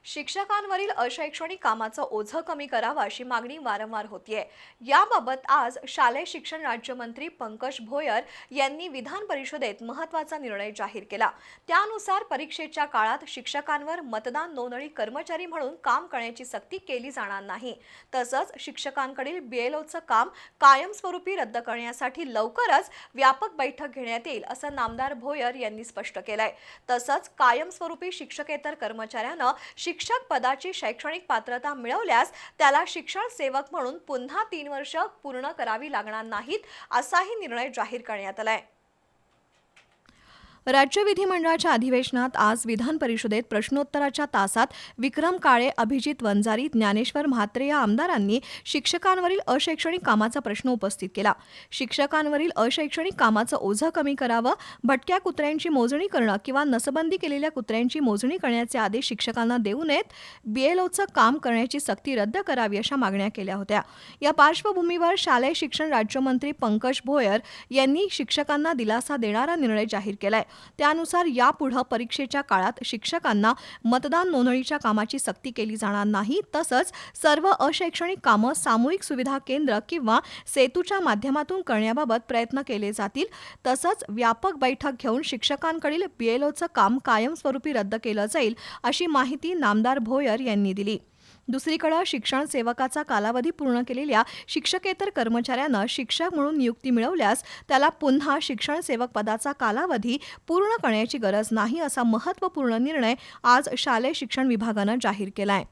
शिक्षकांवरील अशैक्षणिक कामाचं ओझं कमी करावं अशी मागणी वारंवार होतीये। याबाबत आज शालेय शिक्षण राज्यमंत्री पंकज भोयर यांनी विधान परिषदेत महत्त्वाचा निर्णय जाहीर केला। त्यानुसार परीक्षेच्या काळात शिक्षकांवर मतदान नोंदणी कर्मचारी म्हणून काम करण्याची सक्ती केली जाणार नाही। तसंच शिक्षकांकडील बीएलओचं काम कायमस्वरूपी रद्द करण्यासाठी लवकरच व्यापक बैठक घेण्यात येईल असं नामदार भोयर यांनी स्पष्ट केलंय। तसंच कायमस्वरूपी शिक्षकेतर कर्मचाऱ्यांना शिक्षक पदाची शैक्षणिक पात्रता मिळवल्यास त्याला शिक्षण सेवक म्हणून पुन्हा 3 वर्ष पूर्ण करावी लागणार नाहीत असाही निर्णय जाहीर करण्यात आलाय। राज्य विधिमंडळाच्या अधिवेशनात आज विधान परिषदेत प्रश्नोत्तराच्या तासात विक्रम काळे, अभिजित वंजारी, ज्ञानेश्वर म्हात्रे या आमदारांनी शिक्षकांवरील अशैक्षणिक कामाचा प्रश्न उपस्थित केला। शिक्षकांवरील अशैक्षणिक कामाचं ओझं कमी करावं, भटक्या कुत्र्यांची मोजणी करणं किंवा नसबंदी केलेल्या कुत्र्यांची मोजणी करण्याचे आदेश शिक्षकांना देऊ नयेत, बीएलओचं काम करण्याची सक्ती रद्द करावी अशा मागण्या केल्या होत्या। या पार्श्वभूमीवर शालेय शिक्षण राज्यमंत्री पंकज भोयर यांनी शिक्षकांना दिलासा देणारा निर्णय जाहीर केलाय। त्यानुसार यापुढे परीक्षेच्या काळात शिक्षकांना मतदान नोंदणीच्या कामाची सक्ती केली जाणार नाही। तसंच सर्व अशैक्षणिक कामं सामूहिक सुविधा केंद्र किंवा सेतूच्या माध्यमातून करण्याबाबत प्रयत्न केले जातील। तसंच व्यापक बैठक घेऊन शिक्षकांकडील बीएलओचं काम कायमस्वरूपी रद्द केलं जाईल अशी माहिती नामदार भोयर यांनी दिली। दुसरीकडे शिक्षण सेवकाचा कालावधी पूर्ण केलेल्या शिक्षकेतर कर्मचाऱ्यांना शिक्षक म्हणून नियुक्ती मिळवल्यास त्याला पुन्हा शिक्षण सेवक पदाचा कालावधी पूर्ण करण्याची गरज नाही असा महत्त्वपूर्ण निर्णय आज शालेय शिक्षण विभागानं जाहीर केलाय।